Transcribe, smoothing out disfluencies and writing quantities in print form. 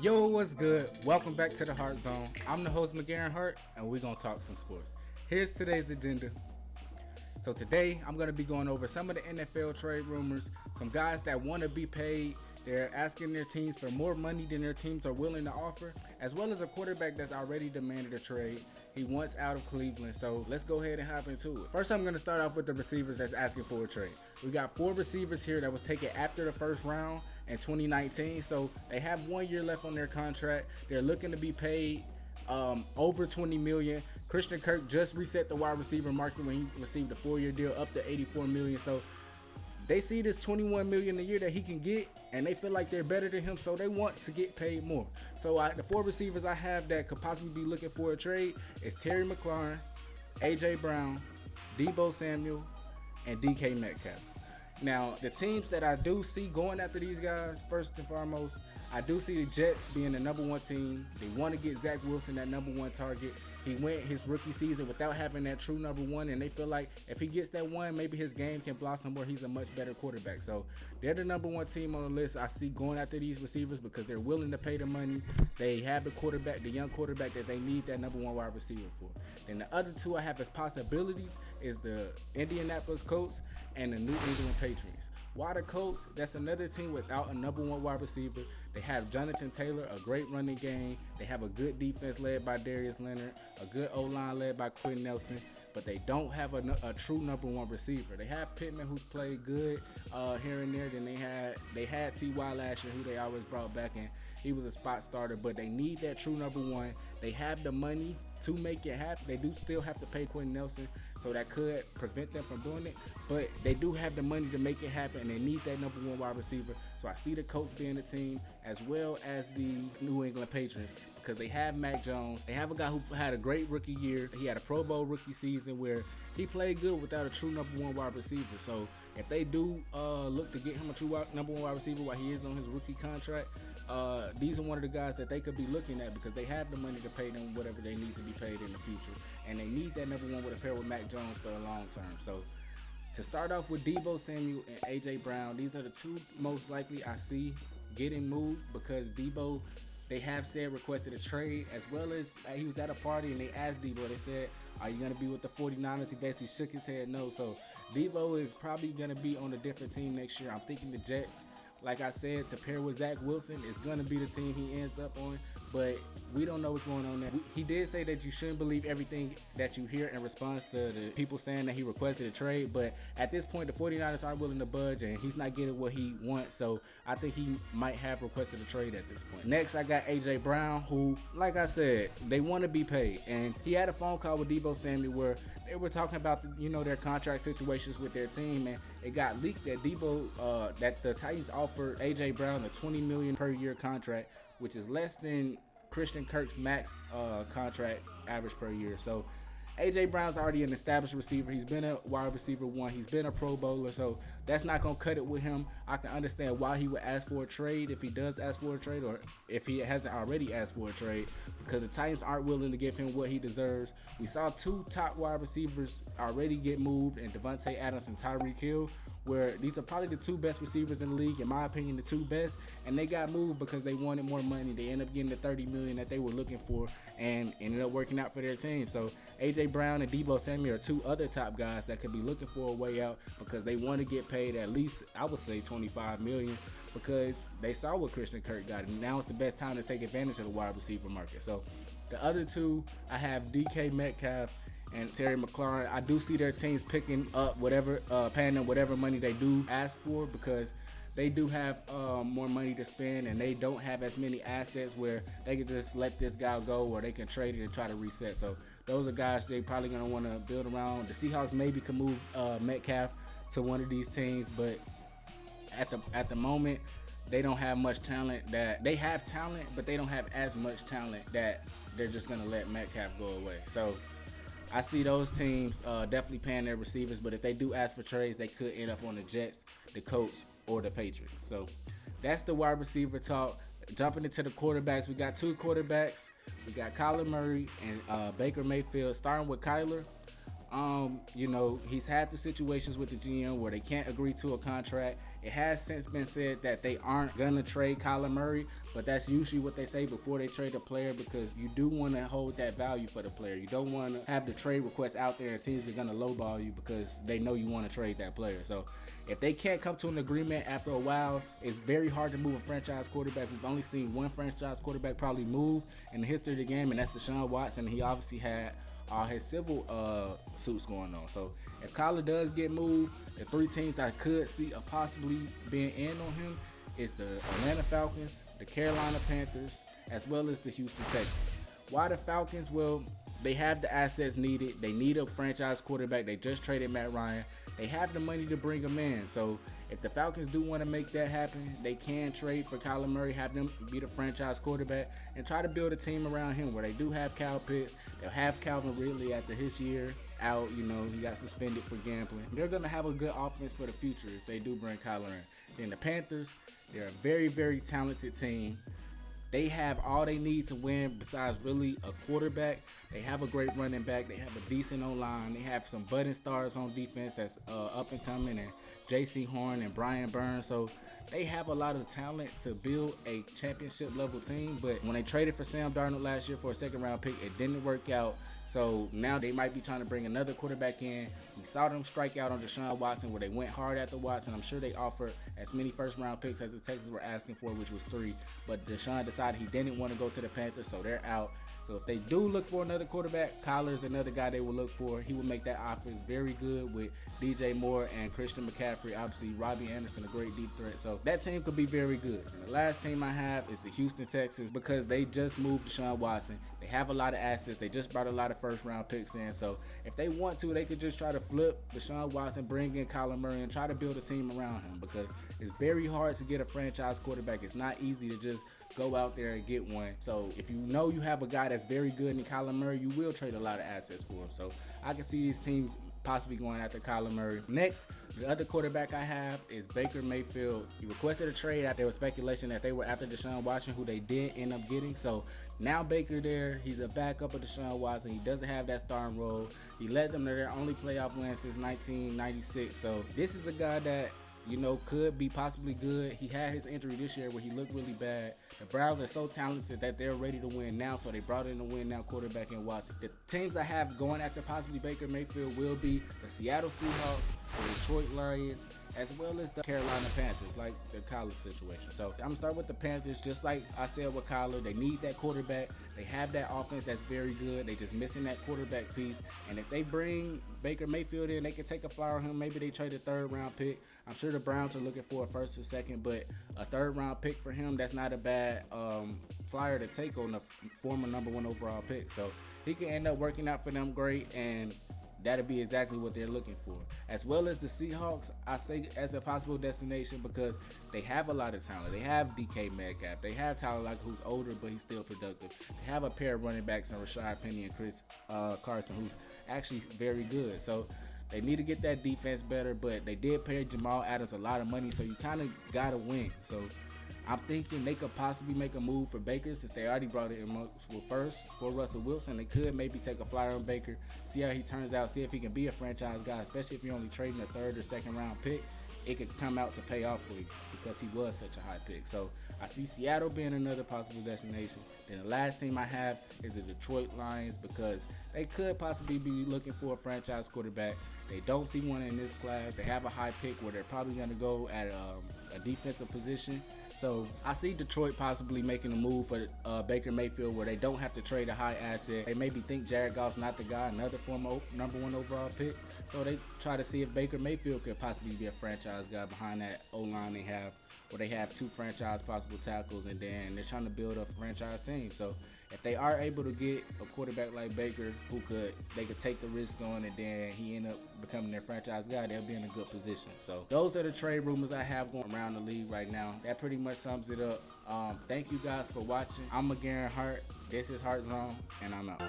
Yo, what's good? Welcome back to the Heart Zone. I'm the host, McLaurin Hart, and we're going to talk some sports. Here's today's agenda. So today, I'm going to be going over some of the NFL trade rumors, some guys that want to be paid. They're asking their teams for more money than their teams are willing to offer, as well as a quarterback that's already demanded a trade. He wants out of Cleveland, so let's go ahead and hop into it. First, I'm going to start off with the receivers that's asking for a trade. We got 4 receivers here that was taken after the first round in 2019, so they have 1 year left on their contract. They're looking to be paid over $20 million. Christian Kirk just reset the wide receiver market when he received a 4-year deal up to $84 million. So they see this $21 million a year that he can get, and they feel like they're better than him, so they want to get paid more. So the 4 receivers I have that could possibly be looking for a trade is Terry McLaurin, AJ Brown, Deebo Samuel, and DK Metcalf. Now, the teams that I do see going after these guys, first and foremost, I do see the Jets being the number 1 team. They want to get Zach Wilson, that number 1 target. He went his rookie season without having that true number 1, and they feel like if he gets that 1, maybe his game can blossom where he's a much better quarterback. So they're the number 1 team on the list. I see going after these receivers because they're willing to pay the money. They have the quarterback, the young quarterback that they need that number 1 wide receiver for. Then the other 2 I have as possibilities is the Indianapolis Colts and the New England Patriots. Why the Colts? That's another team without a number 1 wide receiver. They have Jonathan Taylor, a great running game. They have a good defense led by Darius Leonard, a good O-line led by Quinn Nelson, but they don't have a true number 1 receiver. They have Pittman, who's played good here and there. Then they had T.Y. last year, who they always brought back, and he was a spot starter, but they need that true number 1. They have the money to make it happen. They do still have to pay Quinn Nelson, so that could prevent them from doing it, but they do have the money to make it happen, and they need that number 1 wide receiver. So I see the Colts being the team, as well as the New England Patriots, because they have Mac Jones. They have a guy who had a great rookie year. He had a Pro Bowl rookie season where he played good without a true number 1 wide receiver. So if they do look to get him a true number 1 wide receiver while he is on his rookie contract, these are one of the guys that they could be looking at because they have the money to pay them whatever they need to be paid in the future, and they need that number 1 with a pair with Mac Jones for the long term. So to start off with Deebo Samuel and AJ Brown, these are the 2 most likely I see getting moved because Deebo, they have said requested a trade, as well as he was at a party and they asked Deebo, they said, are you going to be with the 49ers? He basically shook his head no. So Deebo is probably going to be on a different team next year. I'm thinking the Jets, like I said, to pair with Zach Wilson, is going to be the team he ends up on, but we don't know what's going on there. He did say that you shouldn't believe everything that you hear in response to the people saying that he requested a trade, but at this point, the 49ers aren't willing to budge, and he's not getting what he wants, so I think he might have requested a trade at this point. Next, I got AJ Brown, who, like I said, they want to be paid, and he had a phone call with Deebo Samuel where they were talking about their contract situations with their team, and it got leaked that that the Titans offered AJ Brown a $20 million per year contract, which is less than Christian Kirk's max contract average per year. So AJ Brown's already an established receiver. He's been a wide receiver 1. He's been a Pro Bowler, so that's not going to cut it with him. I can understand why he would ask for a trade if he does ask for a trade, or if he hasn't already asked for a trade, because the Titans aren't willing to give him what he deserves. We saw 2 top wide receivers already get moved, and Devontae Adams and Tyreek Hill, where these are probably the 2 best receivers in the league, in my opinion, the 2 best, and they got moved because they wanted more money. They ended up getting the $30 million that they were looking for, and ended up working out for their team. So AJ Brown and Deebo Samuel are 2 other top guys that could be looking for a way out because they want to get paid at least, I would say, $25 million, because they saw what Christian Kirk got, and now it's the best time to take advantage of the wide receiver market. So the other 2, I have DK Metcalf and Terry McLaurin. I do see their teams picking up paying them whatever money they do ask for, because they do have more money to spend, and they don't have as many assets where they can just let this guy go, or they can trade it and try to reset. So those are guys they probably going to want to build around. The Seahawks maybe can move Metcalf to one of these teams, but at the moment, they don't have much talent. That they have talent, but they don't have as much talent that they're just going to let Metcalf go away. So I see those teams definitely paying their receivers, but if they do ask for trades, they could end up on the Jets, the Colts, or the Patriots. So that's the wide receiver talk. Jumping into the quarterbacks, we got 2 quarterbacks. We got Kyler Murray and Baker Mayfield. Starting with Kyler, He's had the situations with the GM where they can't agree to a contract. It has since been said that they aren't gonna trade Kyler Murray, but that's usually what they say before they trade a player, because you do want to hold that value for the player. You don't want to have the trade request out there and teams are gonna lowball you because they know you want to trade that player. So if they can't come to an agreement after a while, it's very hard to move a franchise quarterback. We've only seen one franchise quarterback probably move in the history of the game, and that's Deshaun Watson. He obviously had all his civil suits going on. So if Kyler does get moved, the three teams I could see possibly being in on him is the Atlanta Falcons, the Carolina Panthers, as well as the Houston Texans. Why the Falcons? Well, they have the assets needed. They need a franchise quarterback. They just traded Matt Ryan. They have the money to bring him in. So if the Falcons do want to make that happen, they can trade for Kyler Murray, have them be the franchise quarterback, and try to build a team around him where they do have Kyle Pitts. They'll have Calvin Ridley after his year out. He got suspended for gambling. They're going to have a good offense for the future if they do bring Kyler in. Then the Panthers, they're a very, very talented team. They have all they need to win besides really a quarterback. They have a great running back. They have a decent O-line. They have some budding stars on defense that's up and coming, and J.C. Horn and Brian Burns. So they have a lot of talent to build a championship level team. But when they traded for Sam Darnold last year for a second round pick, it didn't work out. So now they might be trying to bring another quarterback in. We saw them strike out on Deshaun Watson where they went hard after Watson. I'm sure they offered as many first round picks as the Texans were asking for, which was 3. But Deshaun decided he didn't want to go to the Panthers, so they're out. So if they do look for another quarterback, Kyler is another guy they will look for. He will make that offense very good with DJ Moore and Christian McCaffrey. Obviously, Robbie Anderson, a great deep threat. So that team could be very good. And the last team I have is the Houston Texans, because they just moved Deshaun Watson. They have a lot of assets. They just brought a lot of first-round picks in. So if they want to, they could just try to flip Deshaun Watson, bring in Kyler Murray, and try to build a team around him, because it's very hard to get a franchise quarterback. It's not easy to just go out there and get one. So if you know you have a guy that's very good in Kyler Murray, you will trade a lot of assets for him. So I can see these teams possibly going after Kyler Murray. Next, the other quarterback I have is Baker Mayfield. He requested a trade after there was speculation that they were after Deshaun Watson, who they did end up getting. So now Baker there, he's a backup of Deshaun Watson. He doesn't have that starting role. He led them to their only playoff win since 1996. So this is a guy that could be possibly good. He had his injury this year where he looked really bad. The Browns are so talented that they're ready to win now, so they brought in a win now quarterback in Watson. The teams I have going after possibly Baker Mayfield will be the Seattle Seahawks, the Detroit Lions, as well as the Carolina Panthers, like the Kyler situation. So I'm gonna start with the Panthers. Just like I said with Kyler, they need that quarterback. They have that offense that's very good. They just missing that quarterback piece. And if they bring Baker Mayfield in, they can take a flyer on him. Maybe they trade a 3rd round pick. I'm sure the Browns are looking for a 1st or 2nd, but a 3rd round pick for him, that's not a bad flyer to take on the former number 1 overall pick. So he can end up working out for them great, and that'll be exactly what they're looking for. As well as the Seahawks, I say as a possible destination, because they have a lot of talent. They have DK Metcalf. They have Tyler Lockett, who's older, but he's still productive. They have a pair of running backs in Rashad Penny and Chris Carson, who's actually very good. So they need to get that defense better, but they did pay Jamal Adams a lot of money, so you kind of got to win. So I'm thinking they could possibly make a move for Baker, since they already brought it in multiple first for Russell Wilson. They could maybe take a flyer on Baker, see how he turns out, see if he can be a franchise guy, especially if you're only trading a 3rd or 2nd round pick. It could come out to pay off for you because he was such a high pick. So I see Seattle being another possible destination. Then the last team I have is the Detroit Lions, because they could possibly be looking for a franchise quarterback. They don't see one in this class. They have a high pick where they're probably going to go at a defensive position. So I see Detroit possibly making a move for Baker Mayfield where they don't have to trade a high asset. They maybe think Jared Goff's not the guy, another former number 1 overall pick. So they try to see if Baker Mayfield could possibly be a franchise guy behind that O-line they have, where they have 2 franchise possible tackles, and then they're trying to build a franchise team. So if they are able to get a quarterback like Baker, they could take the risk on, and then he end up becoming their franchise guy, they'll be in a good position. So those are the trade rumors I have going around the league right now. That pretty much sums it up. Thank you guys for watching. I'm McLaurin Hart. This is Heart Zone, and I'm out.